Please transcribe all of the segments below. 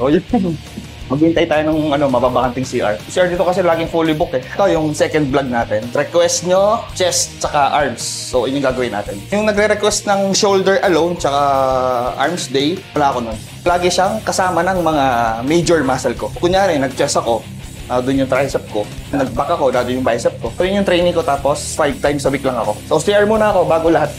O yun. Maghintay tayo ng mababakanting CR. CR dito kasi laging fully booked eh. Ito yung second vlog natin. Request nyo, chest, tsaka arms. So, yun yung gagawin natin. Yung nagre-request ng shoulder alone, tsaka arms day, wala ako nun. Lagi siyang kasama ng mga major muscle ko. Kunyari, nag-chest ako, doon yung tricep ko. Nag-back ako, doon yung bicep ko. So, yun yung training ko tapos 5 times a week lang ako. So, CR muna ako bago lahat.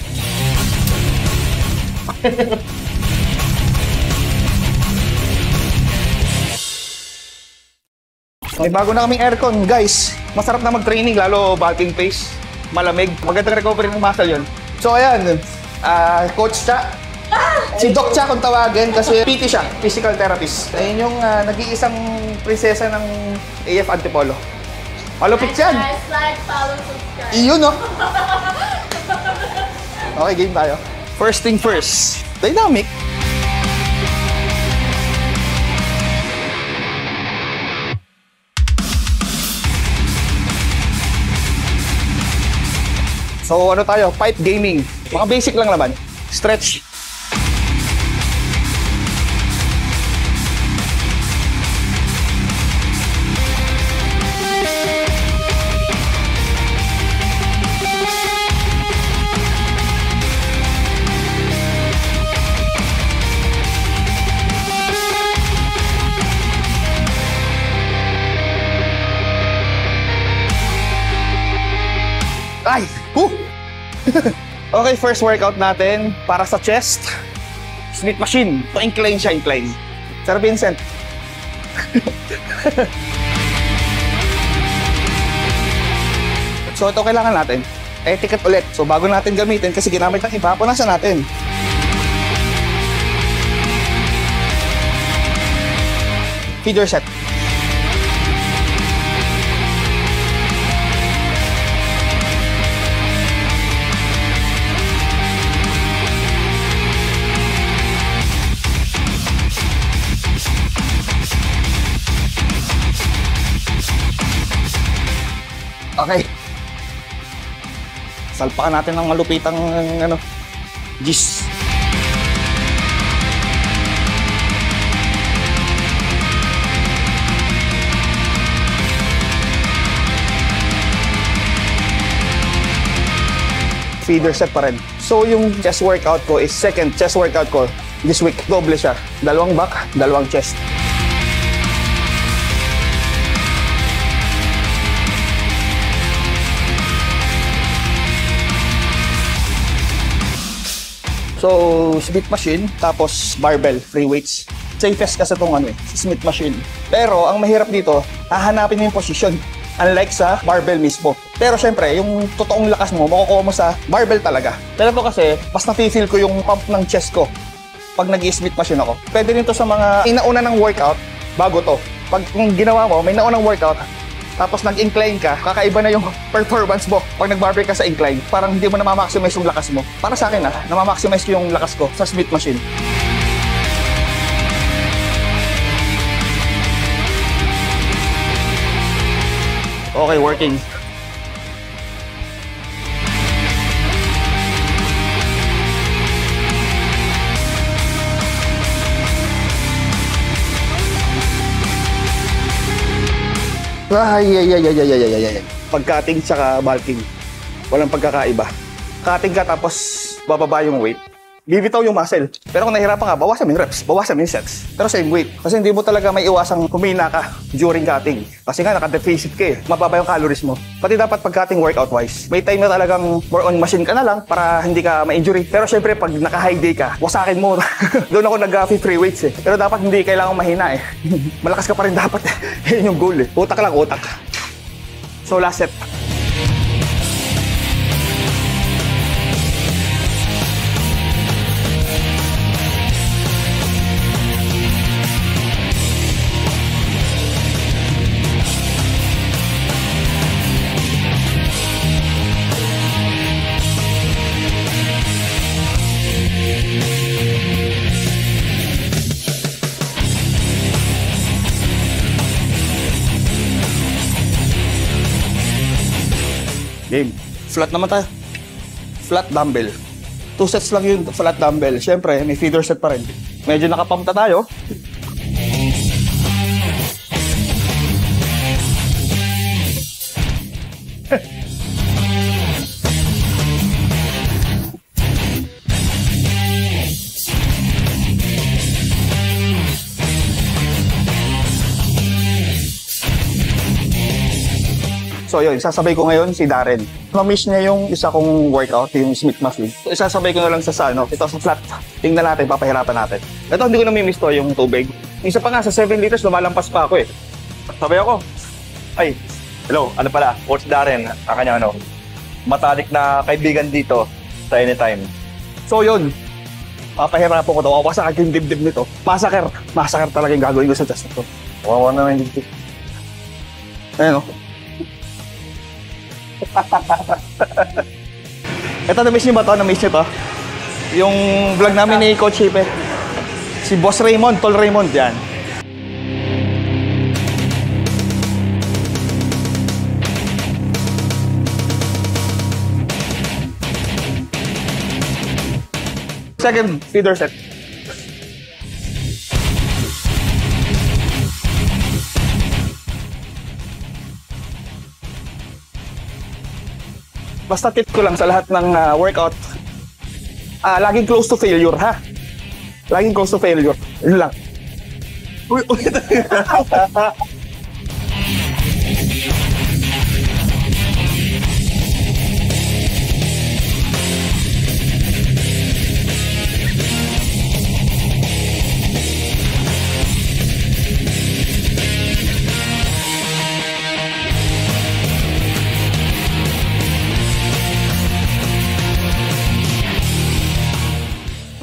May bago na kaming aircon, guys. Masarap na mag-training, lalo bulking phase. Malamig. Magandang recovery ng muscle yun. So, ayan. Coach Cha. Si Doc Cha kung tawagin kasi PT siya, physical therapist. Ayun yung nag-iisang prinsesa ng AF Antipolo. Malupit yan. Like, follow, subscribe. Iyon, no? Okay, game tayo. First thing first. Dynamic. So, ano tayo? Pipe gaming. Mga basic lang naman. Stretch. Ay! Okay, first workout natin para sa chest. Smith machine. So, incline siya, incline. Sir Vincent. So, ito kailangan natin. Etiquette ulit. So, bago natin gamitin kasi ginamit ng iba, punasan natin. Feeder set. Okay. Salpakan natin ng malupitang gis. Feeder set pa rin. So yung chest workout ko is second chest workout ko this week. Doble siya. Dalawang back, dalawang chest. So, Smith machine, tapos barbell, free weights. Safest kasi itong Smith machine. Pero, ang mahirap dito, hahanapin mo yung position. Unlike sa barbell mismo. Pero syempre, yung totoong lakas mo, makukuha mo sa barbell talaga. Pero ito kasi, mas na-feel ko yung pump ng chest ko pag nag-Smith machine ako. Pwede rin to sa mga inauna ng workout, bago to. Pag kung ginawa mo, may naunang workout, tapos nag-incline ka, kakaiba na yung performance mo pag nag-barbell ka sa incline. Parang hindi mo na-maximize yung lakas mo. Para sa akin na-maximize ko yung lakas ko sa Smith machine. Okay, working. Ay. Pag-cutting tsaka bulking. Walang pagkakaiba. Cutting ka tapos bababa yung weight. Bibitaw yung muscle. Pero kung nahirapan ka, bawasan mo yung reps, bawasan mo yung sets. Pero same weight. Kasi hindi mo talaga may iwasang kumina ka during cutting. Kasi nga, naka-deficit ka eh. Mababa yung calories mo. Pati dapat pag-cutting workout-wise, may time na talagang more on machine ka na lang para hindi ka ma-injury. Pero syempre, pag naka-high day ka, wasakin mo. Doon ako nag-free weights eh. Pero dapat hindi kailangan mahina eh. Malakas ka pa rin dapat eh. Yun yung goal eh. Utak lang, utak. So, last set. Game. Flat naman tayo. Flat dumbbell. 2 sets lang yung flat dumbbell. Siyempre, may feeder set pa rin. Medyo nakapump na tayo. So yun, sasabay ko ngayon si Darren. Na-miss niya yung isa kong workout, yung Smith machine. So isasabay ko na lang sa ano, ito sa flat. Tingnan natin, papahirapan natin. Ito hindi ko nami-miss to yung tubig. Isa pa nga, sa 7 liters, lumalampas pa ako eh. Sabay ako. Ay, hello, ano pala, Coach Darren, ang kanyang matalik na kaibigan dito sa Anytime. So yun, papahirapan ko to. Wawasak yung dibdib nito. Massacre talaga yung gagawin ko sa chest nito. Wawa na yung dito. Ayan o. Ito, na-miss nyo ba ito? Na-miss nyo ito? Yung vlog namin ni Coach Hipe. Si Boss Raymond, Tol Raymond, yan. Second feeder set. Basta tip ko lang sa lahat ng workout, laging close to failure, ha? Laging close to failure. Yun lang. Uy.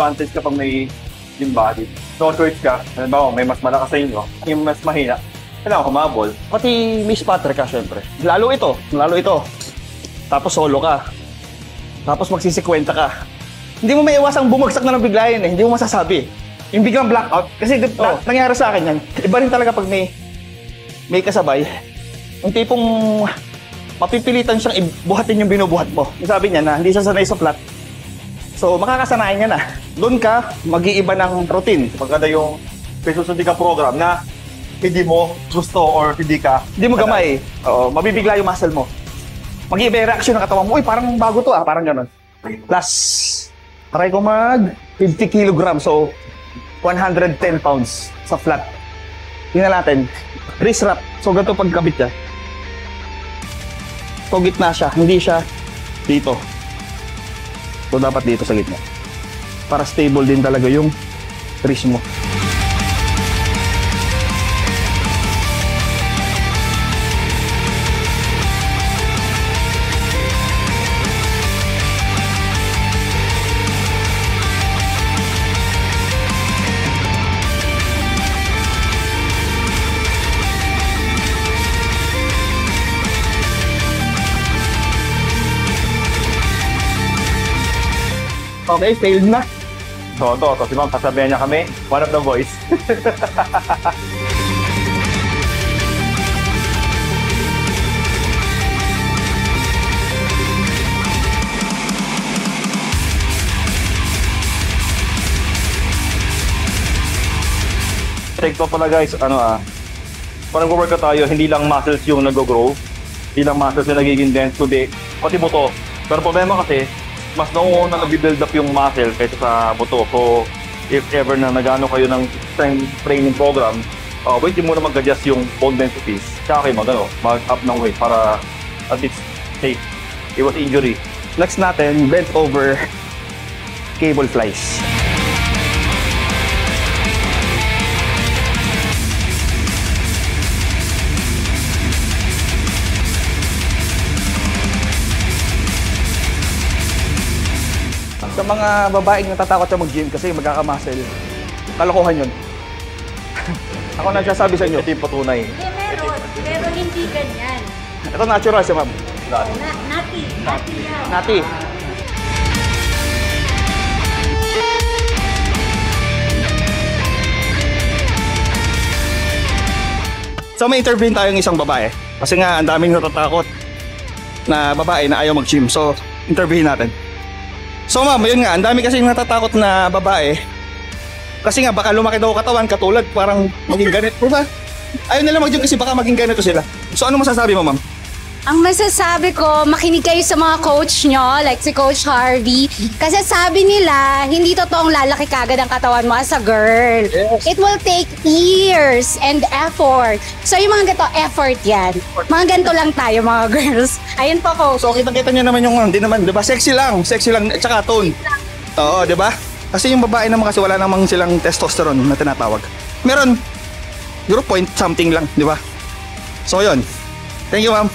Advantage kapag may yung body. No choice ka. Halimbawa, may mas malakas sa inyo, yung mas mahina, kailangan kumabol. Pati may spotter ka, syempre. Lalo ito. Tapos solo ka. Tapos magsisikwenta ka. Hindi mo maiwasang bumagsak na ng bigla yun eh. Hindi mo masasabi. Yung biglang blackout. Kasi nangyari sa akin yan. Iba rin talaga pag may kasabay. Yung tipong mapipilitan siyang buhatin yung binubuhat mo. Sabi niya na hindi siya sanay sa flat. So, makakasanayan niya na. Doon ka, mag-iiba ng routine. Maganda yung susundin ka program na hindi mo gusto or hindi mo gamay. Oo, mabibigla yung muscle mo. Mag-iiba yung reaction ng katawan mo. Uy, parang bago to parang gano'n. Plus, try ko mag 50 kilograms, so 110 pounds sa flat. Tingnan natin. Wrist wrap. So, ganito pagkabit niya. So, gitna siya. Hindi siya dito. So, dapat dito sa gitna. Para stable din talaga yung wrist mo. Okay, failed na. So, si Ma'am, kasabihan niya kami, one of the boys. Take to pala guys, parang work tayo, hindi lang muscles yung nag-grow, hindi lang muscles yung nagiging dense, kundi pati buto. Pero problema kasi, mas nauuna nag-build up yung muscle kaysa sa buto. So, if ever na nag-ano kayo ng strength training program, wait yung muna mag-adjust yung bone densities. Tsaka kayo mag-up ng weight para at least safe. Iwas injury. Next natin, bent over cable flies. Sa mga babaeng natatakot na mag-gym kasi magkaka-muscle, kalokohan yun. Ako nagsasabi sa inyo. Ito yung patunay. Hindi, meron. Pero hindi ganyan. Ito natural siya, ma'am. Nati yan. Nati. So may interview tayong isang babae. Kasi nga ang daming natatakot na babae na ayaw mag-gym. So interviewin natin. So ma'am, yun nga, ang dami kasi natatakot na babae. Kasi nga baka lumaki daw katawan katulad parang maging ganito, ba? Ayaw nila mag-gym kasi baka maging ganito sila. So ano masasabi mo, ma'am? Ang masasabi ko, makinig kayo sa mga coach nyo, like si Coach Harvey. Kasi sabi nila, hindi totoong lalaki kagad ang katawan mo as a girl. Yes. It will take years and effort. So yung mga ganito, effort yan. Mga ganito lang tayo, mga girls. Ayun po, Coach. So kita-kita niyo naman yung hindi naman, 'di ba? Sexy lang at saka tone. Oo, 'di ba? Kasi yung babae naman kasi wala namang silang testosterone na tinatawag. Meron 0 point something lang, 'di ba? So 'yun. Thank you, ma'am.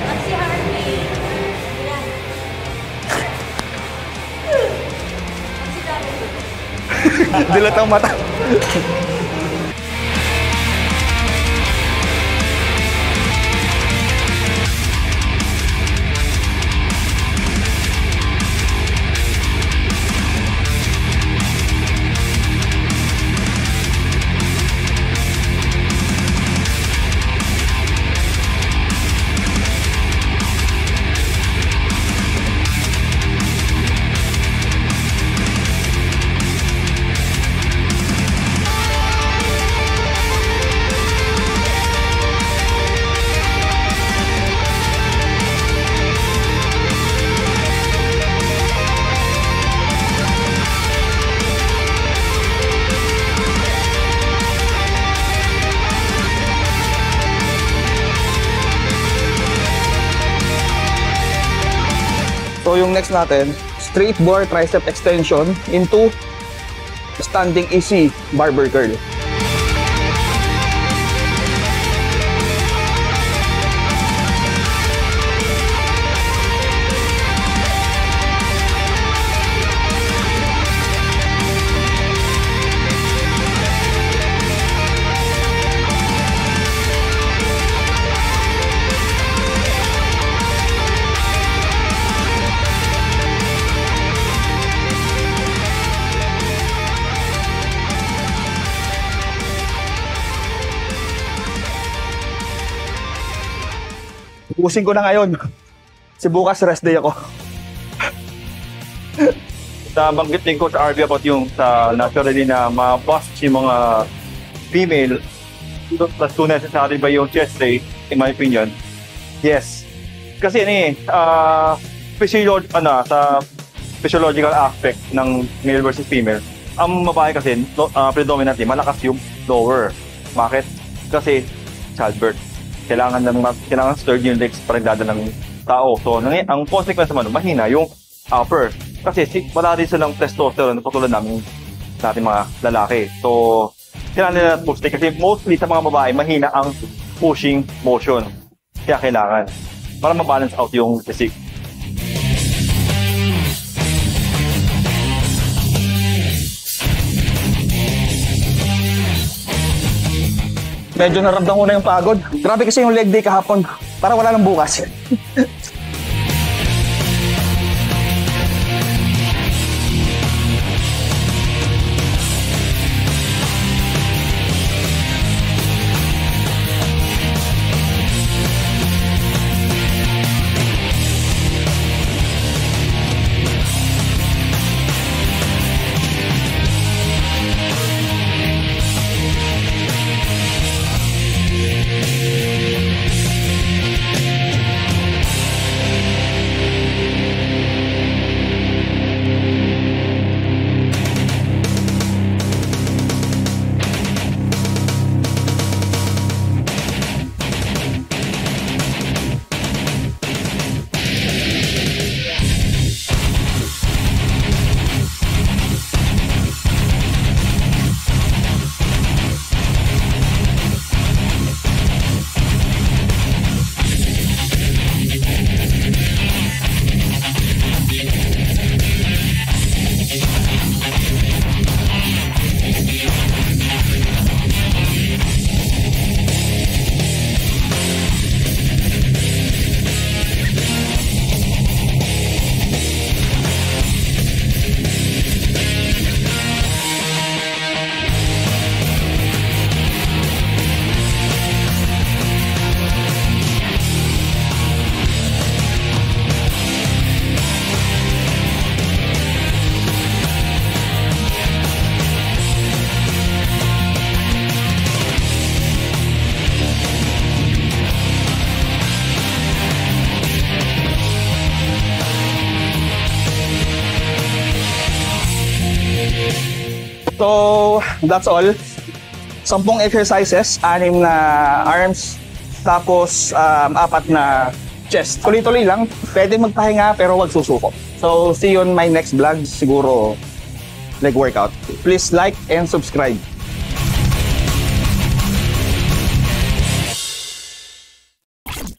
At si Harvey. Yan. At si Darren. Dilat ang mata. So yung next natin, straight bore tricep extension into standing easy barbell curl. Ubusin ko na ngayon. Si bukas rest day ako. Nabanggit din ko sa RV about yung sa naturally na ma-bust yung mga female. Plus too necessary ba yung chest day, in my opinion? Yes. Kasi sa physiological aspect ng male versus female, ang babae kasi predominantly malakas yung lower. Bakit? Kasi childbirth. Kailangan sturdy yung legs para nagdadala ng tao. So, ang consequence naman, mahina yung upper. Kasi wala rin silang testosterone katulad natin mga lalaki. So, kailangan nila push kasi mostly sa mga babae, mahina ang pushing motion. Kaya kailangan para ma-balance out yung physique. Medyo naramdam ko na yung pagod. Grabe kasi yung leg day kahapon. Para wala nang bukas. So, that's all. 10 exercises, 6 na arms, tapos 4 na chest. Tuloy-tuloy lang. Pwede magpahinga pero wag susuko. So, see you on my next vlog. Siguro, leg workout. Please like and subscribe.